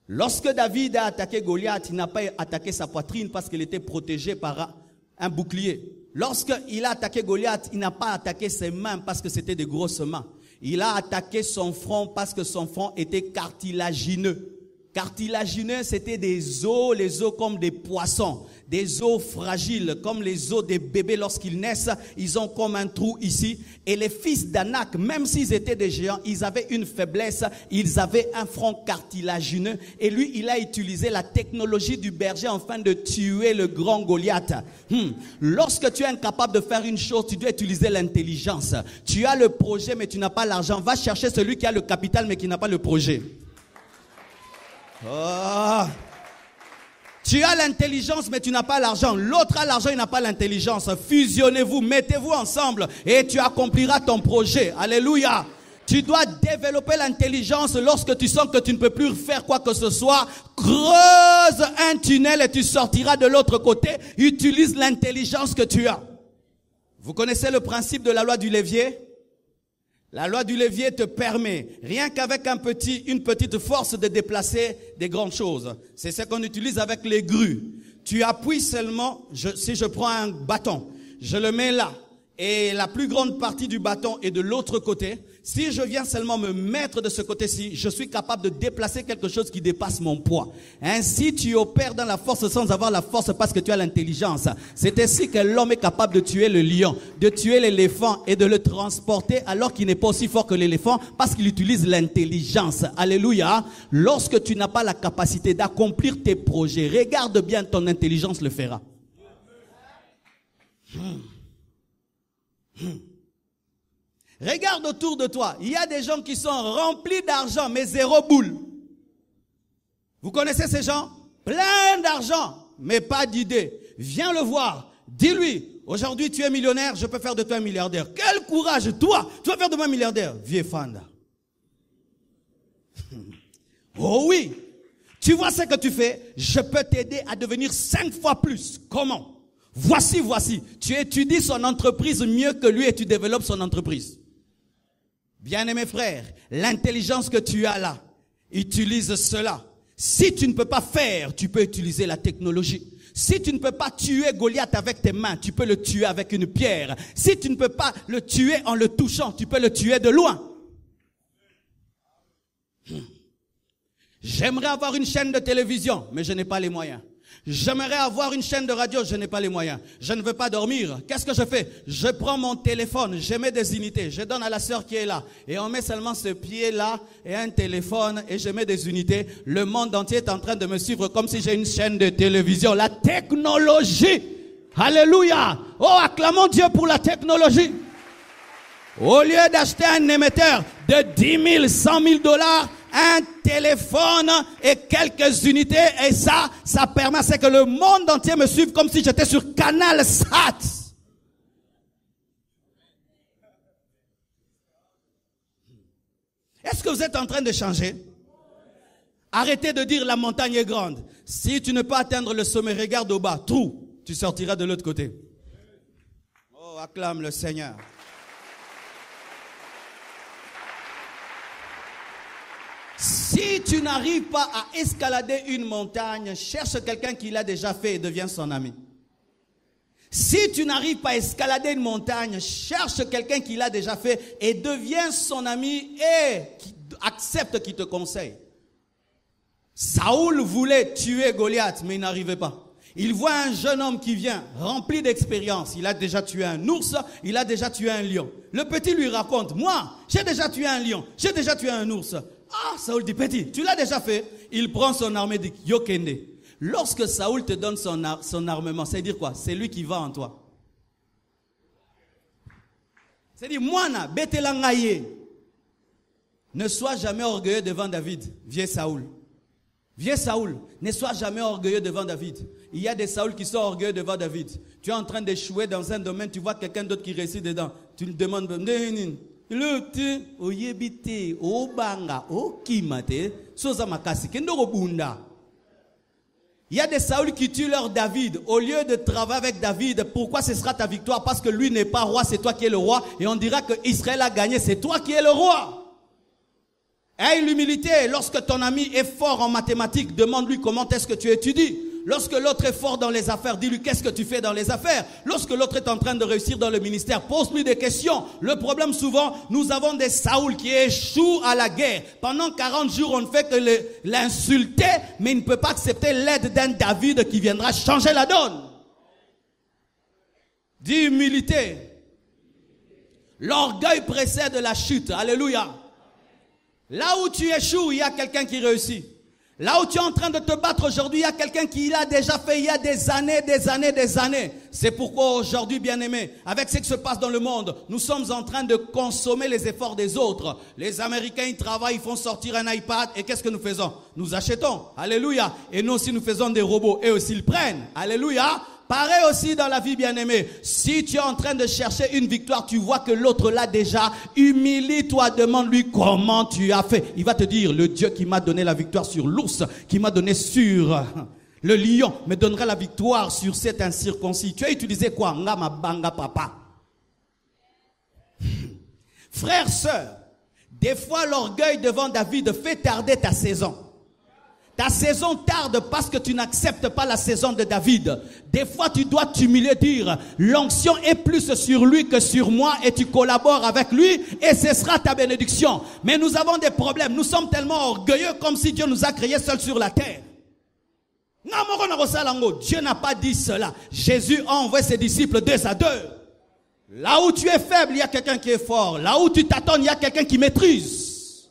lorsque David a attaqué Goliath, il n'a pas attaqué sa poitrine parce qu'il était protégé par un bouclier. Lorsqu'il a attaqué Goliath, il n'a pas attaqué ses mains parce que c'était des grosses mains. Il a attaqué son front parce que son front était cartilagineux. Cartilagineux, c'était des os, les os comme des poissons, des os fragiles, comme les os des bébés lorsqu'ils naissent, ils ont comme un trou ici. Et les fils d'Anak, même s'ils étaient des géants, ils avaient une faiblesse, ils avaient un front cartilagineux. Et lui, il a utilisé la technologie du berger afin de tuer le grand Goliath. Lorsque tu es incapable de faire une chose, tu dois utiliser l'intelligence. Tu as le projet, mais tu n'as pas l'argent. Va chercher celui qui a le capital, mais qui n'a pas le projet. Oh. Tu as l'intelligence mais tu n'as pas l'argent. L'autre a l'argent, il n'a pas l'intelligence. Fusionnez-vous, mettez-vous ensemble et tu accompliras ton projet. Alléluia. Tu dois développer l'intelligence lorsque tu sens que tu ne peux plus faire quoi que ce soit. Creuse un tunnel et tu sortiras de l'autre côté. Utilise l'intelligence que tu as. Vous connaissez le principe de la loi du levier? La loi du levier te permet, rien qu'avec une petite force, de déplacer des grandes choses. C'est ce qu'on utilise avec les grues. Tu appuies seulement, si je prends un bâton, je le mets là, et la plus grande partie du bâton est de l'autre côté. Si je viens seulement me mettre de ce côté-ci, je suis capable de déplacer quelque chose qui dépasse mon poids. Ainsi, tu opères dans la force sans avoir la force parce que tu as l'intelligence. C'est ainsi que l'homme est capable de tuer le lion, de tuer l'éléphant et de le transporter alors qu'il n'est pas aussi fort que l'éléphant parce qu'il utilise l'intelligence. Alléluia. Lorsque tu n'as pas la capacité d'accomplir tes projets, regarde bien, ton intelligence le fera. Regarde autour de toi, il y a des gens qui sont remplis d'argent mais zéro boule. Vous connaissez ces gens? Plein d'argent mais pas d'idée. Viens le voir, dis-lui, aujourd'hui tu es millionnaire, je peux faire de toi un milliardaire. Quel courage, toi, tu vas faire de moi un milliardaire. Vieux Fanda. Oh oui, tu vois ce que tu fais, je peux t'aider à devenir 5 fois plus. Comment? Voici, tu étudies son entreprise mieux que lui et tu développes son entreprise. Bien-aimés frères, l'intelligence que tu as là, utilise cela. Si tu ne peux pas faire, tu peux utiliser la technologie. Si tu ne peux pas tuer Goliath avec tes mains, tu peux le tuer avec une pierre. Si tu ne peux pas le tuer en le touchant, tu peux le tuer de loin. J'aimerais avoir une chaîne de télévision, mais je n'ai pas les moyens. J'aimerais avoir une chaîne de radio, je n'ai pas les moyens. Je ne veux pas dormir. Qu'est-ce que je fais? Je prends mon téléphone, je mets des unités, je donne à la sœur qui est là. Et on met seulement ce pied-là et un téléphone et je mets des unités. Le monde entier est en train de me suivre comme si j'ai une chaîne de télévision. La technologie. Alléluia. Oh, acclamons Dieu pour la technologie. Au lieu d'acheter un émetteur de 10 000, 100 000 $, un téléphone et quelques unités, et ça permet à ce que le monde entier me suive comme si j'étais sur Canal Sat. Est-ce que vous êtes en train de changer? Arrêtez de dire la montagne est grande. Si tu ne peux atteindre le sommet, regarde au bas, trou, tu sortiras de l'autre côté. Oh, acclame le Seigneur. Si tu n'arrives pas à escalader une montagne, cherche quelqu'un qui l'a déjà fait et deviens son ami. Si tu n'arrives pas à escalader une montagne, cherche quelqu'un qui l'a déjà fait et deviens son ami et accepte qu'il te conseille. Saoul voulait tuer Goliath, mais il n'arrivait pas. Il voit un jeune homme qui vient, rempli d'expérience. Il a déjà tué un ours, il a déjà tué un lion. Le petit lui raconte, moi, j'ai déjà tué un lion, j'ai déjà tué un ours. Ah, Saoul dit, petit, tu l'as déjà fait? Il prend son armée et dit, Yokende. Lorsque Saoul te donne son armement, c'est dire quoi? C'est lui qui va en toi. C'est dire, Moana, Betelangaye. Ne sois jamais orgueilleux devant David, vieux Saoul. Vieux Saoul, ne sois jamais orgueilleux devant David. Il y a des Saoul qui sont orgueilleux devant David. Tu es en train d'échouer dans un domaine, tu vois quelqu'un d'autre qui réussit dedans. Tu lui demandes, il y a des Saoul qui tuent leur David. Au lieu de travailler avec David, pourquoi ce sera ta victoire? Parce que lui n'est pas roi, c'est toi qui es le roi. Et on dira que Israël a gagné, c'est toi qui es le roi. Aie l'humilité. Lorsque ton ami est fort en mathématiques, demande-lui comment est-ce que tu étudies. Lorsque l'autre est fort dans les affaires, dis-lui qu'est-ce que tu fais dans les affaires. Lorsque l'autre est en train de réussir dans le ministère, pose-lui des questions. Le problème souvent, nous avons des Saoul qui échouent à la guerre. Pendant 40 jours, on ne fait que l'insulter, mais il ne peut pas accepter l'aide d'un David qui viendra changer la donne. Dis humilité. L'orgueil précède la chute. Alléluia. Là où tu échoues, il y a quelqu'un qui réussit. Là où tu es en train de te battre aujourd'hui, il y a quelqu'un qui l'a déjà fait il y a des années. C'est pourquoi aujourd'hui, bien-aimés, avec ce qui se passe dans le monde, nous sommes en train de consommer les efforts des autres. Les Américains, ils travaillent, ils font sortir un iPad. Et qu'est-ce que nous faisons? Nous achetons. Alléluia. Et nous aussi, nous faisons des robots. Et aussi, ils prennent. Alléluia. Pareil aussi dans la vie, bien-aimée. Si tu es en train de chercher une victoire, tu vois que l'autre l'a déjà. Humilie-toi, demande-lui comment tu as fait. Il va te dire, le Dieu qui m'a donné la victoire sur l'ours, qui m'a donné sur le lion, me donnera la victoire sur cet incirconcis. Tu as utilisé quoi? Ngama banga papa. Frère, sœur, des fois l'orgueil devant David fait tarder ta saison. Ta saison tarde parce que tu n'acceptes pas la saison de David. Des fois, tu dois t'humilier, dire, l'onction est plus sur lui que sur moi et tu collabores avec lui et ce sera ta bénédiction. Mais nous avons des problèmes. Nous sommes tellement orgueilleux comme si Dieu nous a créés seuls sur la terre. Dieu n'a pas dit cela. Jésus a envoyé ses disciples 2 à 2. Là où tu es faible, il y a quelqu'un qui est fort. Là où tu tâtonnes, il y a quelqu'un qui maîtrise.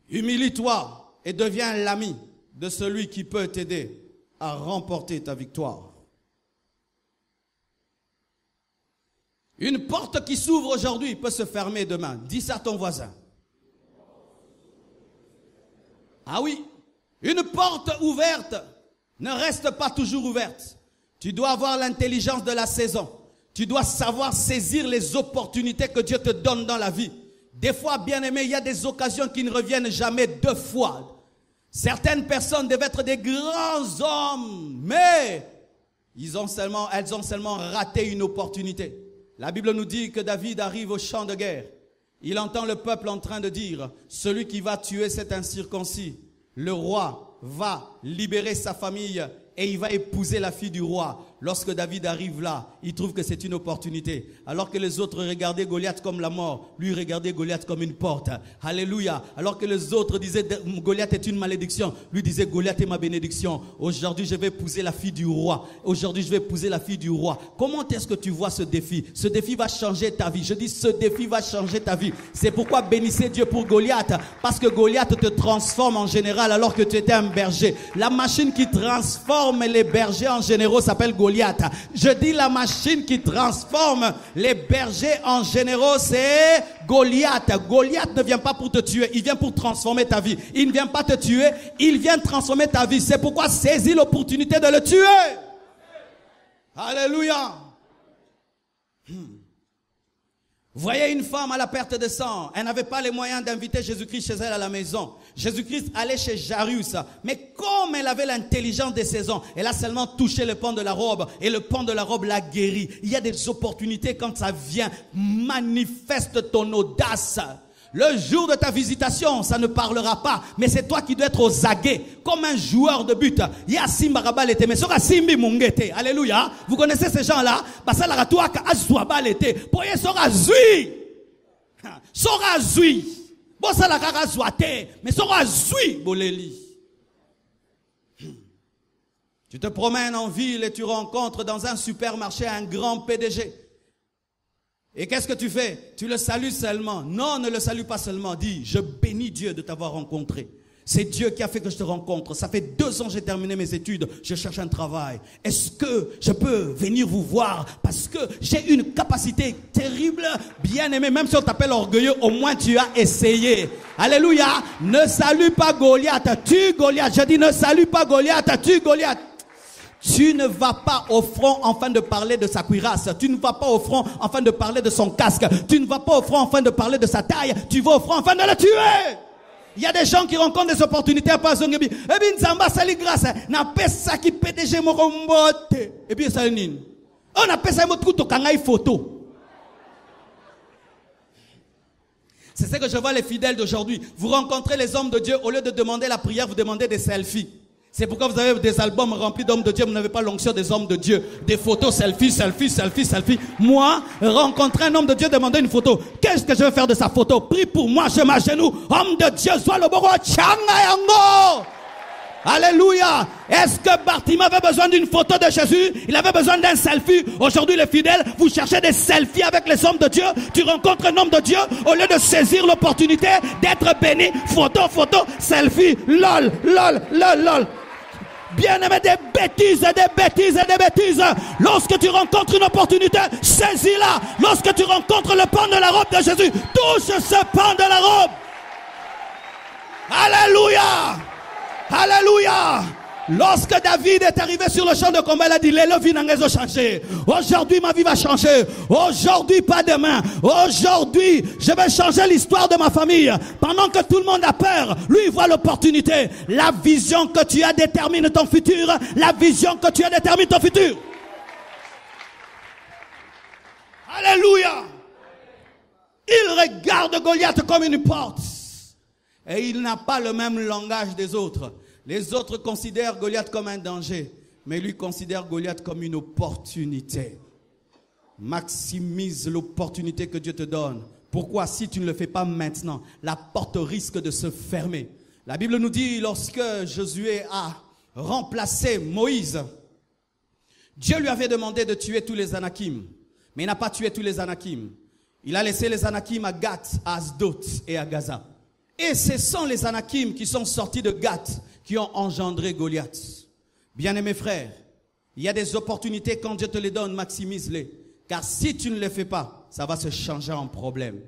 Humilie-toi. Et deviens l'ami de celui qui peut t'aider à remporter ta victoire. Une porte qui s'ouvre aujourd'hui peut se fermer demain. Dis ça à ton voisin. Ah oui, une porte ouverte ne reste pas toujours ouverte. Tu dois avoir l'intelligence de la saison. Tu dois savoir saisir les opportunités que Dieu te donne dans la vie. Des fois, bien aimé, il y a des occasions qui ne reviennent jamais 2 fois. Certaines personnes devaient être des grands hommes, mais elles ont seulement raté une opportunité. La Bible nous dit que David arrive au champ de guerre. Il entend le peuple en train de dire, celui qui va tuer cet incirconcis, le roi va libérer sa famille et il va épouser la fille du roi. Lorsque David arrive là, il trouve que c'est une opportunité. Alors que les autres regardaient Goliath comme la mort, lui regardait Goliath comme une porte. Alléluia. Alors que les autres disaient Goliath est une malédiction, lui disait Goliath est ma bénédiction. Aujourd'hui, je vais épouser la fille du roi. Aujourd'hui, je vais épouser la fille du roi. Comment est-ce que tu vois ce défi? Ce défi va changer ta vie. Je dis ce défi va changer ta vie. C'est pourquoi bénissez Dieu pour Goliath. Parce que Goliath te transforme en général alors que tu étais un berger. La machine qui transforme les bergers en généraux s'appelle Goliath. Je dis la machine qui transforme les bergers en généraux, c'est Goliath. Goliath ne vient pas pour te tuer, il vient pour transformer ta vie. Il ne vient pas te tuer, il vient transformer ta vie. C'est pourquoi saisis l'opportunité de le tuer. Alléluia. Voyez une femme à la perte de sang. Elle n'avait pas les moyens d'inviter Jésus-Christ chez elle à la maison. Jésus-Christ allait chez Jairus. Mais comme elle avait l'intelligence des saisons, elle a seulement touché le pan de la robe. Et le pan de la robe l'a guéri. Il y a des opportunités quand ça vient. Manifeste ton audace. Le jour de ta visitation, ça ne parlera pas. Mais c'est toi qui dois être aux aguets, comme un joueur de but. Alléluia. Vous connaissez ces gens-là? Tu te promènes en ville et tu rencontres dans un supermarché un grand PDG. Et qu'est-ce que tu fais? Tu le salues seulement. Non, ne le salue pas seulement. Dis, je bénis Dieu de t'avoir rencontré. C'est Dieu qui a fait que je te rencontre. Ça fait 2 ans que j'ai terminé mes études. Je cherche un travail. Est-ce que je peux venir vous voir? Parce que j'ai une capacité terrible. Bien aimé, même si on t'appelle orgueilleux, au moins tu as essayé. Alléluia. Ne salue pas Goliath. Tue Goliath. Je dis, ne salue pas Goliath. Tue Goliath. Tu ne vas pas au front afin de parler de sa cuirasse. Tu ne vas pas au front afin de parler de son casque. Tu ne vas pas au front afin de parler de sa taille. Tu vas au front afin de le tuer. Il y a des gens qui rencontrent des opportunités à pas zongebi. Eh bien, Nzamba sali grâce. Na pesa qui PDG morombote. Et puis ça nini. On a pesa mo tout kangai photo. C'est ce que je vois les fidèles d'aujourd'hui. Vous rencontrez les hommes de Dieu, au lieu de demander la prière, vous demandez des selfies. C'est pourquoi vous avez des albums remplis d'hommes de Dieu, vous n'avez pas l'onction des hommes de Dieu. Des photos, selfies, selfies, selfies, selfies. Moi, rencontrer un homme de Dieu, demander une photo. Qu'est-ce que je vais faire de sa photo? Prie pour moi, je m'agenouille. Homme de Dieu, sois le boro, tchangayango. Alléluia. Est-ce que Bartimée avait besoin d'une photo de Jésus? Il avait besoin d'un selfie. Aujourd'hui, les fidèles, vous cherchez des selfies avec les hommes de Dieu. Tu rencontres un homme de Dieu, au lieu de saisir l'opportunité d'être béni. Photo, photo, selfie. Lol, lol, lol, lol. Bien-aimé, des bêtises, des bêtises et des bêtises. Lorsque tu rencontres une opportunité, saisis-la. Lorsque tu rencontres le pan de la robe de Jésus, touche ce pan de la robe. Alléluia. Alléluia. Lorsque David est arrivé sur le champ de combat, il a dit, les leviers n'ont changé. Aujourd'hui, ma vie va changer. Aujourd'hui, pas demain. Aujourd'hui, je vais changer l'histoire de ma famille. Pendant que tout le monde a peur, lui, il voit l'opportunité. La vision que tu as détermine ton futur. La vision que tu as détermine ton futur. Alléluia. Il regarde Goliath comme une porte. Et il n'a pas le même langage des autres. Les autres considèrent Goliath comme un danger, mais lui considère Goliath comme une opportunité. Maximise l'opportunité que Dieu te donne. Pourquoi? Si tu ne le fais pas maintenant, la porte risque de se fermer. La Bible nous dit, lorsque Josué a remplacé Moïse, Dieu lui avait demandé de tuer tous les Anakim, mais il n'a pas tué tous les Anakim. Il a laissé les Anakim à Gath, à Asdod et à Gaza. Et ce sont les Anakim qui sont sortis de Gath qui ont engendré Goliath. Bien-aimés frères, il y a des opportunités, quand Dieu te les donne, maximise-les. Car si tu ne les fais pas, ça va se changer en problème.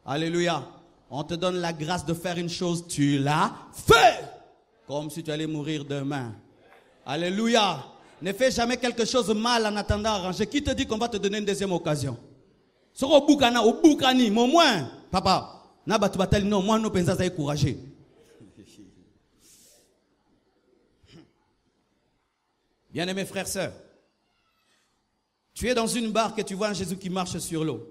Alléluia. On te donne la grâce de faire une chose, tu l'as fait. Comme si tu allais mourir demain. Alléluia. Ne fais jamais quelque chose mal en attendant arranger. Qui te dit qu'on va te donner une deuxième occasion? Soro boukana, au boukani, au moins, papa. Non, moi, nous pensons à courageux. Bien-aimés frères, sœurs, tu es dans une barque et tu vois un Jésus qui marche sur l'eau.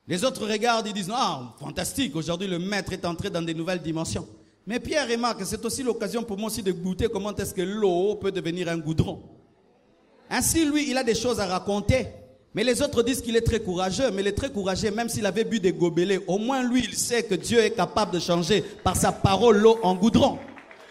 Les autres regardent et disent, ah, fantastique, aujourd'hui le maître est entré dans des nouvelles dimensions. Mais Pierre remarque, c'est aussi l'occasion pour moi aussi de goûter comment est-ce que l'eau peut devenir un goudron. Ainsi, lui, il a des choses à raconter. Mais les autres disent qu'il est très courageux. Mais il est très courageux, même s'il avait bu des gobelets. Au moins, lui, il sait que Dieu est capable de changer par sa parole l'eau en goudron.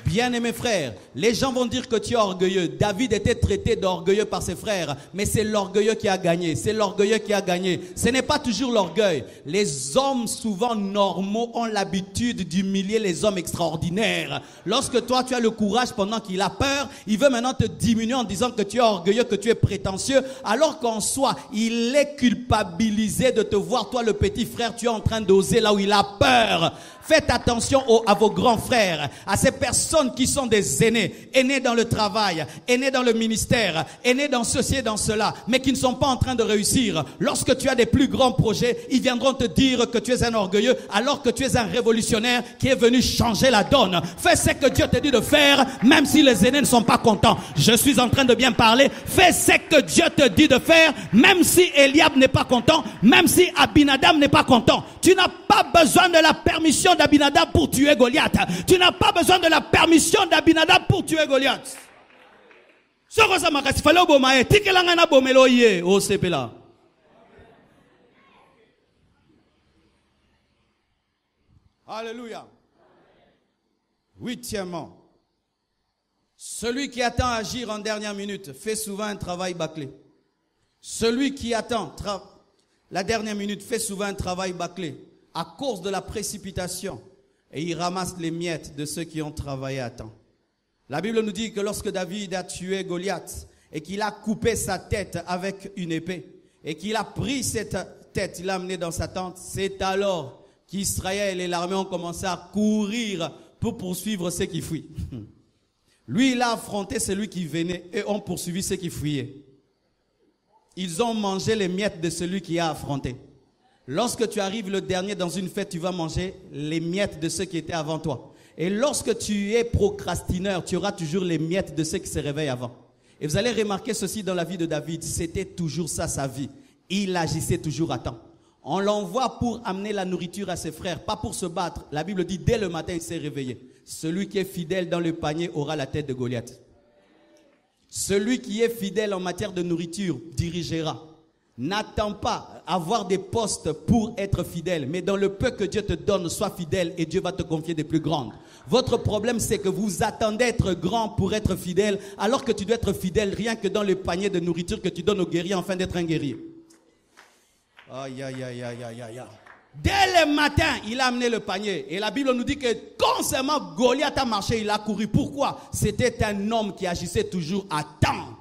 Bien-aimés frères, les gens vont dire que tu es orgueilleux. David était traité d'orgueilleux par ses frères, mais c'est l'orgueilleux qui a gagné. C'est l'orgueilleux qui a gagné. Ce n'est pas toujours l'orgueil. Les hommes souvent normaux ont l'habitude d'humilier les hommes extraordinaires. Lorsque toi tu as le courage pendant qu'il a peur, il veut maintenant te diminuer en disant que tu es orgueilleux, que tu es prétentieux, alors qu'en soi, il est culpabilisé de te voir, toi le petit frère, tu es en train d'oser là où il a peur. Faites attention à vos grands frères, à ces personnes personnes qui sont des aînés, aînés dans le travail, aînés dans le ministère, aînés dans ceci et dans cela, mais qui ne sont pas en train de réussir. Lorsque tu as des plus grands projets, ils viendront te dire que tu es un orgueilleux, alors que tu es un révolutionnaire qui est venu changer la donne. Fais ce que Dieu te dit de faire, même si les aînés ne sont pas contents. Je suis en train de bien parler. Fais ce que Dieu te dit de faire, même si Eliab n'est pas content, même si Abinadab n'est pas content. Tu n'as pas besoin de la permission d'Abinadab pour tuer Goliath. Tu n'as pas besoin de la permission d'Abinadab pour tuer Goliath. Alléluia. Huitièmement, celui qui attend à agir en dernière minute fait souvent un travail bâclé. Celui qui attend la dernière minute fait souvent un travail bâclé à cause de la précipitation, et il ramasse les miettes de ceux qui ont travaillé à temps. La Bible nous dit que lorsque David a tué Goliath et qu'il a coupé sa tête avec une épée et qu'il a pris cette tête, il l'a amenée dans sa tente, c'est alors qu'Israël et l'armée ont commencé à courir pour poursuivre ceux qui fuient. Lui, il a affronté celui qui venait et ont poursuivi ceux qui fuyaient. Ils ont mangé les miettes de celui qui a affronté. Lorsque tu arrives le dernier dans une fête, tu vas manger les miettes de ceux qui étaient avant toi. Et lorsque tu es procrastineur, tu auras toujours les miettes de ceux qui se réveillent avant. Et vous allez remarquer ceci dans la vie de David. C'était toujours ça sa vie. Il agissait toujours à temps. On l'envoie pour amener la nourriture à ses frères, pas pour se battre. La Bible dit, dès le matin, il s'est réveillé. Celui qui est fidèle dans le panier aura la tête de Goliath. Celui qui est fidèle en matière de nourriture dirigera. N'attends pas avoir des postes pour être fidèle, mais dans le peu que Dieu te donne, sois fidèle et Dieu va te confier des plus grandes. Votre problème, c'est que vous attendez être grand pour être fidèle, alors que tu dois être fidèle rien que dans le panier de nourriture que tu donnes aux guerriers afin d'être un guerrier. Aïe, aïe, aïe, aïe, aïe, aïe. Dès le matin, il a amené le panier. Et la Bible nous dit que quand seulement Goliath a marché, il a couru. Pourquoi? C'était un homme qui agissait toujours à temps.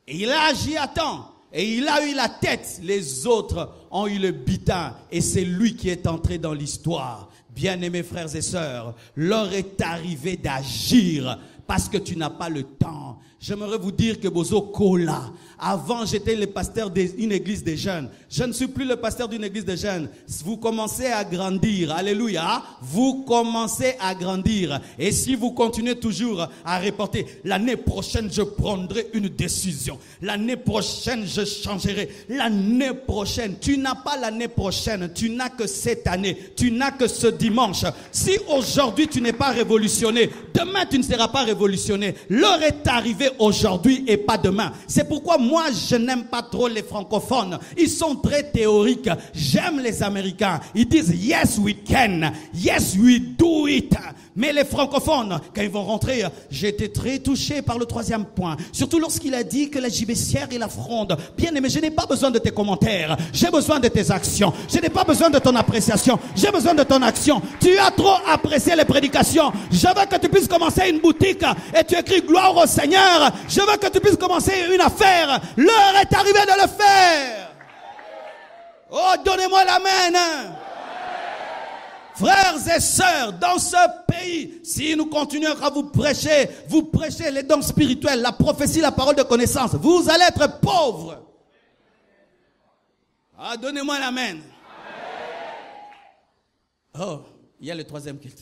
Et il a agi à temps. Et il a eu la tête. Les autres ont eu le butin. Et c'est lui qui est entré dans l'histoire. Bien-aimés frères et sœurs, l'heure est arrivée d'agir parce que tu n'as pas le temps. J'aimerais vous dire que Bozo Kola, avant j'étais le pasteur d'une église des jeunes. Je ne suis plus le pasteur d'une église des jeunes. Vous commencez à grandir. Alléluia. Vous commencez à grandir. Et si vous continuez toujours à reporter, l'année prochaine je prendrai une décision. L'année prochaine je changerai. L'année prochaine. Tu n'as pas l'année prochaine. Tu n'as que cette année. Tu n'as que ce dimanche. Si aujourd'hui tu n'es pas révolutionné, demain tu ne seras pas révolutionné. L'heure est arrivée aujourd'hui et pas demain. C'est pourquoi moi je n'aime pas trop les francophones. Ils sont très théoriques. J'aime les Américains. Ils disent yes we can, yes we do it. Mais les francophones, quand ils vont rentrer, j'ai été très touché par le troisième point. Surtout lorsqu'il a dit que la gibecière et la fronde. Bien aimé, je n'ai pas besoin de tes commentaires. J'ai besoin de tes actions. Je n'ai pas besoin de ton appréciation. J'ai besoin de ton action. Tu as trop apprécié les prédications. Je veux que tu puisses commencer une boutique et tu écris gloire au Seigneur. Je veux que tu puisses commencer une affaire. L'heure est arrivée de le faire. Oh, donnez-moi l'amen. Frères et sœurs, dans ce pays, si nous continuons à vous prêchez les dons spirituels, la prophétie, la parole de connaissance, vous allez être pauvres. Ah, donnez-moi l'amen. Oh, il y a le troisième culte.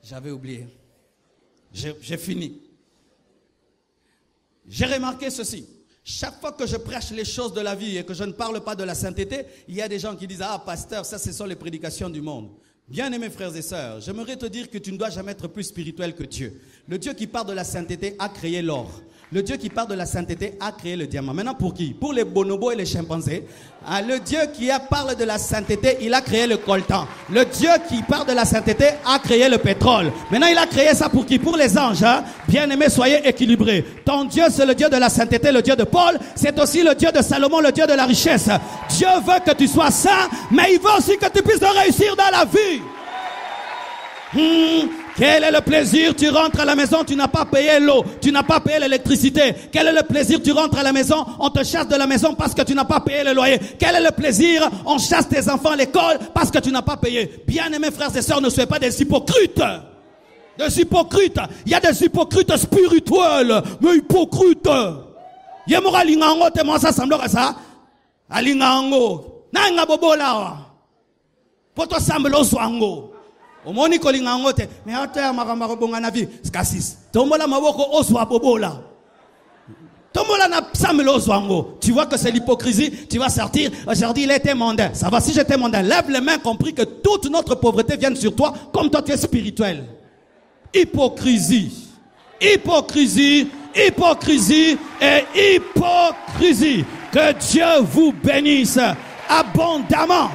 J'avais oublié. J'ai fini. J'ai remarqué ceci. Chaque fois que je prêche les choses de la vie et que je ne parle pas de la sainteté, il y a des gens qui disent « Ah, pasteur, ça ce sont les prédications du monde ». Bien-aimés frères et sœurs, j'aimerais te dire que tu ne dois jamais être plus spirituel que Dieu. Le Dieu qui parle de la sainteté a créé l'or. Le Dieu qui parle de la sainteté a créé le diamant. Maintenant, pour qui? Pour les bonobos et les chimpanzés. Le Dieu qui parle de la sainteté, il a créé le coltan. Le Dieu qui parle de la sainteté a créé le pétrole. Maintenant, il a créé ça pour qui? Pour les anges. Hein? Bien-aimés, soyez équilibrés. Ton Dieu, c'est le Dieu de la sainteté, le Dieu de Paul. C'est aussi le Dieu de Salomon, le Dieu de la richesse. Dieu veut que tu sois saint, mais il veut aussi que tu puisses réussir dans la vie. Quel est le plaisir? Tu rentres à la maison, tu n'as pas payé l'eau, tu n'as pas payé l'électricité. Quel est le plaisir? Tu rentres à la maison, on te chasse de la maison parce que tu n'as pas payé le loyer. Quel est le plaisir? On chasse tes enfants à l'école parce que tu n'as pas payé. Bien-aimés frères et sœurs, ne soyez pas des hypocrites. Des hypocrites. Il y a des hypocrites spirituels, mais hypocrites. Yemora lingango te monsa samlo kasa. Alingango. Na nga bobola. Poto samlo zwango. Omoni ko lingango te. Mais ate ya makamako bonga na vie. Skasis. Tombola maboko oswa bobola. Tombola na samlo zwango. Tu vois que c'est l'hypocrisie. Tu vas sortir. Aujourd'hui il était mondain. Ça va si j'étais mondain. Lève les mains, compris que toute notre pauvreté vient sur toi, comme toi tu es spirituel. Hypocrisie. Hypocrisie. Hypocrisie et hypocrisie. Que Dieu vous bénisse abondamment.